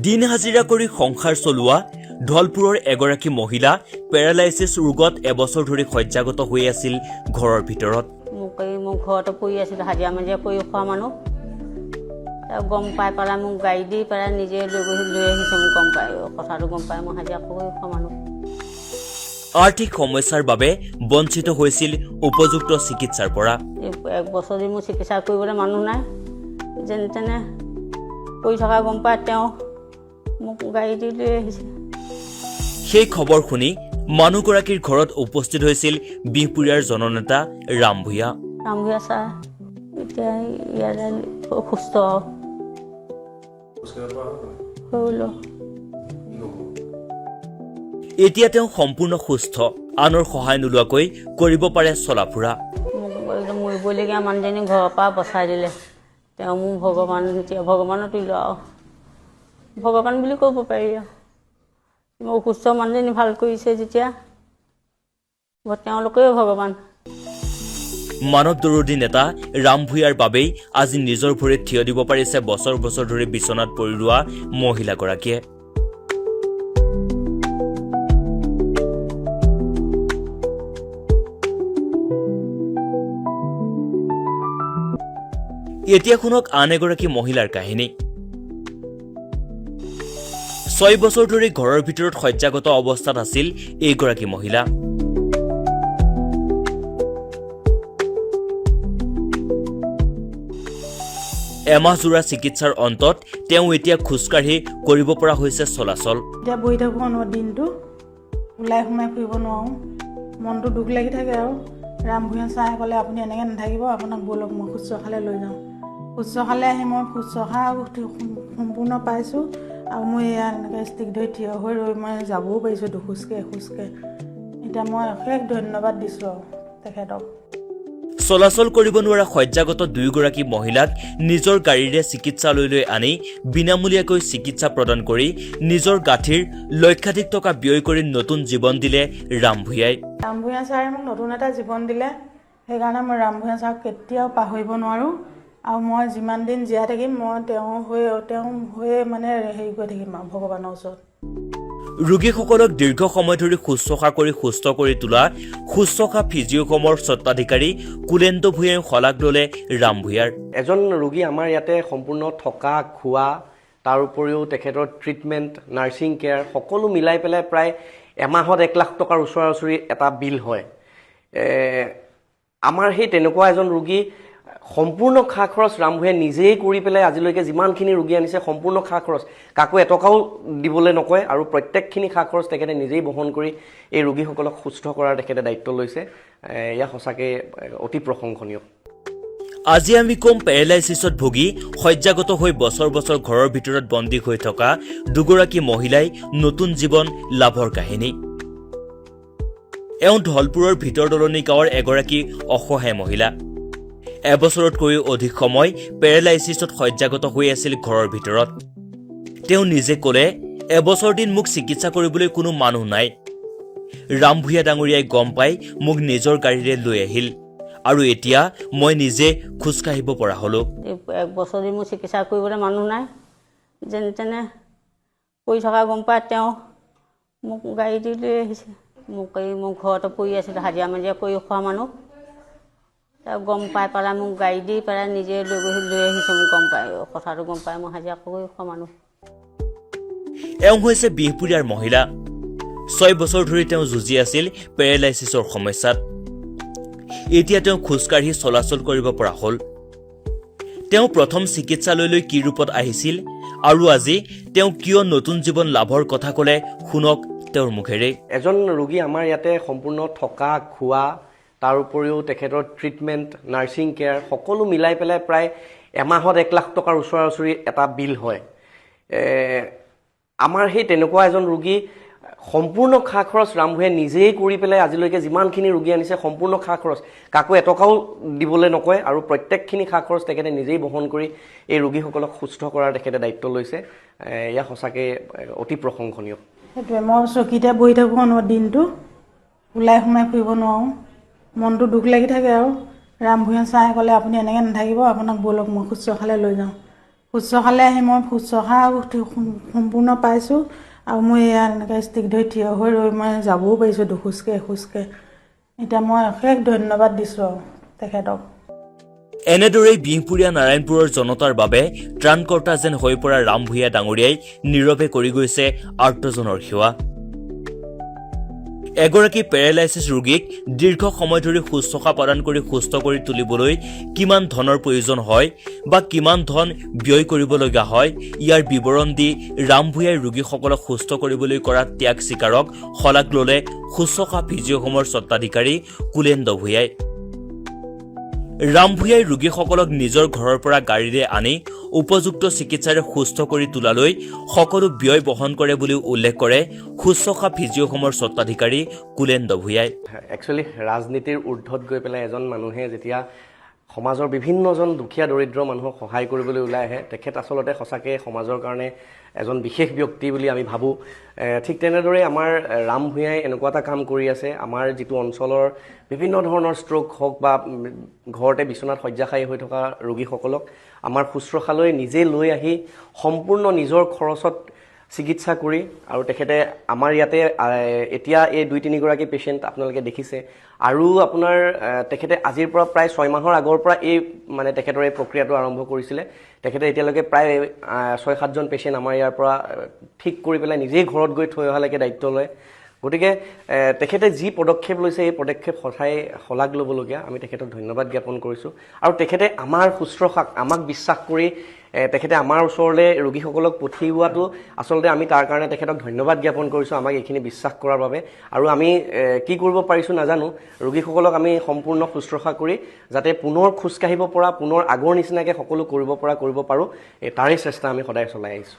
দিন হাজিৰা কৰি সংসাৰ চলোৱা ধলপুৰৰ এগৰাকী মহিলা পেৰালাইচিছ ৰোগত এবছৰ ধৰি শয্যাগত হৈ আছিল ঘৰৰ ভিতৰত। মোক ঘৰতে পৰি আছিল, হাজিৰা মাজিৰা কৰি খোৱা মানুহ। গম পাই পেলাই মোক গাড়ী দি পেলাই নিজে লৈ আহিছে। মোক গম পাই কথাটো গম পাই মই হাজিৰা কৰি খোৱা মানুহ। আৰ্থিক সমস্যাৰ বাবে বঞ্চিত হৈছিল উপযুক্ত চিকিৎসাৰ পৰা। এক বছৰ ধৰি মোৰ চিকিৎসা কৰিবলৈ মানুহ নাই, যেনে তেনে কৰি থকা গম পাই তেওঁ মোক গাড়ী দি লৈ আহিছে। সেই খবৰ শুনি মানুহগৰাকীৰ ঘৰত উপস্থিত হৈছিল বিহপুৰীয়াৰ জননেতা ৰাম ভূঞা। ৰাম ভূঞা ছাৰ এতিয়া ইয়াতে সুস্থ হ'ল। এতিয়া তেওঁ সম্পূৰ্ণ সুস্থ, আনৰ সহায় নোলোৱাকৈ কৰিব পাৰে চলা ফুৰা। মোক একদম মৰিবলগীয়া মানুহজনী ঘৰৰ পৰা বচাই দিলে। তেওঁ মোক ভগৱান, এতিয়া ভগৱানৰ তুল্য আৰু ভগৱান বুলি ক'ব পাৰি আৰু। মোক অসুস্থ মানুহজনী ভাল কৰিছে যেতিয়া তেওঁলোকেও ভগৱান। মানৱ দৰদী নেতা ৰাম ভূঞাৰ বাবেই আজি নিজৰ ভৰিত থিয় দিব পাৰিছে বছৰ বছৰ ধৰি বিচনাত পৰি ৰোৱা মহিলাগৰাকীয়ে। এতিয়া শুনক আন এগৰাকী মহিলাৰ কাহিনী। 6 বছৰ ধৰি ঘৰৰ ভিতৰত শয্যাগত অৱস্থাত আছিল এইগৰাকী মহিলা। এমাহজোৰা চিকিৎসাৰ অন্তত তেওঁ এতিয়া খোজকাঢ়ি কৰিব পৰা হৈছে চলাচল। এতিয়া বহি থাকোঁ দিনটো, ওলাই সোমাই ফুৰিব নোৱাৰোঁ, মনটো দুখ লাগি থাকে আৰু। ৰাম ভূঞা ছাৰে ক'লে আপুনি এনেকৈ নাথাকিব, আপোনাক ব'লক মই শুশ্ৰূষালৈ লৈ যাওঁ। শুশ্ৰূষালৈ আহি মই শুশ্ৰূষা সম্পূৰ্ণ পাইছোঁ আৰু মই এয়া এনেকৈ ষ্টিক ধৰি থিয় হৈ ৰৈ মই যাবও পাৰিছোঁ দুখোজকে এখোজকে। এতিয়া মই অশেষ ধন্যবাদ দিছোঁ আৰু তেখেতক। চলাচল কৰিব নোৱাৰা শয্যাগত দুয়োগৰাকী মহিলাক নিজৰ গাড়ীৰে চিকিৎসালয়লৈ আনি বিনামূলীয়াকৈ চিকিৎসা প্ৰদান কৰি নিজৰ গাঁঠিৰ লক্ষাধিক টকা ব্যয় কৰি নতুন জীৱন দিলে ৰাম ভূঞাই। ৰাম ভূঞা ছাৰে মোক নতুন এটা জীৱন দিলে, সেইকাৰণে মই ৰাম ভূঞা ছাৰক কেতিয়াও পাহৰিব নোৱাৰোঁ। আৰু মই যিমান দিন জীয়াই থাকিম মই তেওঁ হৈয়ে মানে হেৰি কৰি থাকিম আৰু ভগৱানৰ ওচৰত। ৰোগীসকলক দীৰ্ঘ সময় ধৰি শুশ্ৰূষা কৰি সুস্থ কৰি তোলা শুশ্ৰূষা ফিজিঅ'কমৰ স্বত্বাধিকাৰী কুলেন্দ্ৰ ভূঞাই শলাগ ল'লে ৰাম ভূঞাৰ। এজন ৰোগী আমাৰ ইয়াতে সম্পূৰ্ণ থকা খোৱা, তাৰ উপৰিও তেখেতৰ ট্ৰিটমেণ্ট, নাৰ্ছিং কেয়াৰ সকলো মিলাই পেলাই প্ৰায় এমাহত 1 লাখ টকাৰ ওচৰা ওচৰি এটা বিল হয়। আমাৰ সেই তেনেকুৱা এজন ৰোগী সম্পূৰ্ণ খা খৰচ ৰাম ভূঞাই নিজেই কৰি পেলাই আজিলৈকে যিমানখিনি ৰোগী আনিছে সম্পূৰ্ণ খা খৰচ কাকো এটকাও দিবলৈ নকয় আৰু প্ৰত্যেকখিনি খা খৰচ তেখেতে নিজেই বহন কৰি এই ৰোগীসকলক সুস্থ কৰাৰ তেখেতে দায়িত্ব লৈছে। এয়া সঁচাকৈ অতি প্ৰশংসনীয়। আজি আমি কম পেৰালাইচিছত ভুগি শয্যাগত হৈ বছৰ বছৰ ঘৰৰ ভিতৰত বন্দী হৈ থকা দুগৰাকী মহিলাই নতুন জীৱন লাভৰ কাহিনী। এওঁ ধলপুৰৰ ভিতৰ দলনি গাঁৱৰ এগৰাকী অসহায় মহিলা। এবছৰতকৈও অধিক সময় পেৰালাইচিছত শয্যাগত হৈ আছিল ঘৰৰ ভিতৰত। তেওঁ নিজে ক'লে, এবছৰ দিন মোক চিকিৎসা কৰিবলৈ কোনো মানুহ নাই। ৰাম ভূঞা ডাঙৰীয়াই গম পাই মোক নিজৰ গাড়ীৰে লৈ আহিল আৰু এতিয়া মই নিজে খোজকাঢ়িব পৰা হ'লো। এক বছৰ ধৰি মোৰ চিকিৎসা কৰিবলৈ মানুহ নাই, যেনে তেনে কৰি থকা গম পাই তেওঁ মোক গাড়ী দি লৈ আহিছে। মোক ঘৰতে পৰি আছিল, হাজিৰা মাজিৰা কৰি খোৱা মানুহ। গম পাই পেলাই মোক গাড়ী দি পেলাই নিজে লৈ আহিছে। মোক গম পাই কথাটো গম পাই মই হাজিৰা কৰি খোৱা মানুহ। এওঁ হৈছে বিহপুৰীয়াৰ মহিলা। 6 বছৰ ধৰি তেওঁ যুঁজি আছিল পেৰালাইচিছৰ সমস্যাত। এতিয়া তেওঁ খোজকাঢ়ি চলাচল কৰিব পৰা হ'ল। তেওঁ প্ৰথম চিকিৎসালয়লৈ কি ৰূপত আহিছিল আৰু আজি তেওঁ কিয় নতুন জীৱন লাভৰ কথা ক'লে শুনক তেওঁৰ মুখেৰে। এজন ৰোগী আমাৰ ইয়াতে সম্পূৰ্ণ থকা খোৱা, তাৰ উপৰিও তেখেতৰ ট্ৰিটমেণ্ট, নাৰ্ছিং কেয়াৰ সকলো মিলাই পেলাই প্ৰায় এমাহত 1 লাখ টকাৰ ওচৰা ওচৰি এটা বিল হয়। আমাৰ সেই তেনেকুৱা এজন ৰোগী সম্পূৰ্ণ খা খৰচ ৰাম ভূঞাই নিজেই কৰি পেলাই আজিলৈকে যিমানখিনি ৰোগী আনিছে সম্পূৰ্ণ খা খৰচ কাকো এটকাও দিবলৈ নকয় আৰু প্ৰত্যেকখিনি খা খৰচ তেখেতে নিজেই বহন কৰি এই ৰোগীসকলক সুস্থ কৰাৰ তেখেতে দায়িত্ব লৈছে। এয়া সঁচাকৈ অতি প্ৰশংসনীয়। সেইটোৱে, মই চকীতে বহি থাকোঁ দিনটো, ওলাই সোমাই ফুৰিব নোৱাৰোঁ, মনটো দুখ লাগি থাকে আৰু। ৰাম ভূঞা ছাৰে ক'লে আপুনি এনেকৈ নাথাকিব, আপোনাক ব'লক মই শুশ্ৰূষালৈ লৈ যাওঁ। শুশ্ৰূষালৈ আহি মই শুশ্ৰূষা সম্পূৰ্ণ পাইছোঁ আৰু মই এয়া এনেকৈ ষ্টিক ধৰি থিয় হৈ ৰৈ মই যাবও পাৰিছোঁ দুখোজকৈ এখোজকৈ। এতিয়া মই অশেষ ধন্যবাদ দিছোঁ আৰু তেখেতক। এনেদৰেই বিহপুৰীয়া নাৰায়ণপুৰৰ জনতাৰ বাবে ত্ৰাণকৰ্তা যেন হৈ পৰা ৰাম ভূঞা ডাঙৰীয়াই নীৰৱে কৰি গৈছে আৰ্তজনৰ সেৱা। এগৰাকী পেৰালাইচিছ ৰোগীক দীৰ্ঘ সময় ধৰি শুশ্ৰূষা প্ৰদান কৰি সুস্থ কৰি তুলিবলৈ কিমান ধনৰ প্ৰয়োজন হয় বা কিমান ধন ব্যয় কৰিবলগীয়া হয়, ইয়াৰ বিৱৰণ দি ৰাম ভূঞাই ৰোগীসকলক সুস্থ কৰিবলৈ কৰা ত্যাগ স্বীকাৰক শলাগ ল'লে শুশ্ৰূষা ফিজিঅ' হোমৰ স্বত্বাধিকাৰী কুলেন্দ্ৰ ভূঞাই। ৰাম ভূঞাই ৰোগীসকলক নিজৰ ঘৰৰ পৰা গাড়ীৰে আনি উপযুক্ত চিকিৎসাৰে সুস্থ কৰি তোলালৈ সকলো ব্যয় বহন কৰে বুলি উল্লেখ কৰে শুশ্ৰূষা ফিজিঅ' হোমৰ স্বত্বাধিকাৰী কুলেন্দ্ৰ ভূঞাই। একচুৱেলি ৰাজনীতিৰ ঊৰ্ধত গৈ পেলাই এজন মানুহে যেতিয়া সমাজৰ বিভিন্নজন দুখীয়া দৰিদ্ৰ মানুহক সহায় কৰিবলৈ ওলাই আহে, তেখেত আচলতে সঁচাকৈ সমাজৰ কাৰণে এজন বিশেষ ব্যক্তি বুলি আমি ভাবোঁ। ঠিক তেনেদৰে আমাৰ ৰাম ভূঞাই এনেকুৱা এটা কাম কৰি আছে, আমাৰ যিটো অঞ্চলৰ বিভিন্ন ধৰণৰ ষ্ট্ৰোক হওক বা ঘৰতে বিচনাত শয্যাশায়ী হৈ থকা ৰোগীসকলক আমাৰ শুশ্ৰূষালৈ নিজে লৈ আহি সম্পূৰ্ণ নিজৰ খৰচত চিকিৎসা কৰি, আৰু তেখেতে আমাৰ ইয়াতে এতিয়া এই 2-3 গৰাকী পেচেণ্ট আপোনালোকে দেখিছে, আৰু আপোনাৰ তেখেতে আজিৰ পৰা প্ৰায় 6 মাহৰ আগৰ পৰা এই মানে তেখেতৰ এই প্ৰক্ৰিয়াটো আৰম্ভ কৰিছিলে। তেখেতে এতিয়ালৈকে প্ৰায় 6-7জন পেচেণ্ট আমাৰ ইয়াৰ পৰা ঠিক কৰি পেলাই নিজেই ঘৰত গৈ থৈ অহালৈকে দায়িত্ব লয়। গতিকে তেখেতে যি পদক্ষেপ লৈছে এই পদক্ষেপ সঁচাই শলাগ ল'বলগীয়া। আমি তেখেতক ধন্যবাদ জ্ঞাপন কৰিছোঁ, আৰু তেখেতে আমাৰ শুশ্ৰূষাক আমাক বিশ্বাস কৰি তেখেতে আমাৰ ওচৰলৈ ৰোগীসকলক পঠিওৱাটো আচলতে আমি তাৰ কাৰণে তেখেতক ধন্যবাদ জ্ঞাপন কৰিছোঁ, আমাক এইখিনি বিশ্বাস কৰাৰ বাবে। আৰু আমি কি কৰিব পাৰিছোঁ নাজানো, ৰোগীসকলক আমি সম্পূৰ্ণ শুশ্ৰূষা কৰি যাতে পুনৰ খোজকাঢ়িব পৰা, পুনৰ আগৰ নিচিনাকৈ সকলো কৰিব পাৰোঁ, তাৰে চেষ্টা আমি সদায় চলাই আহিছোঁ।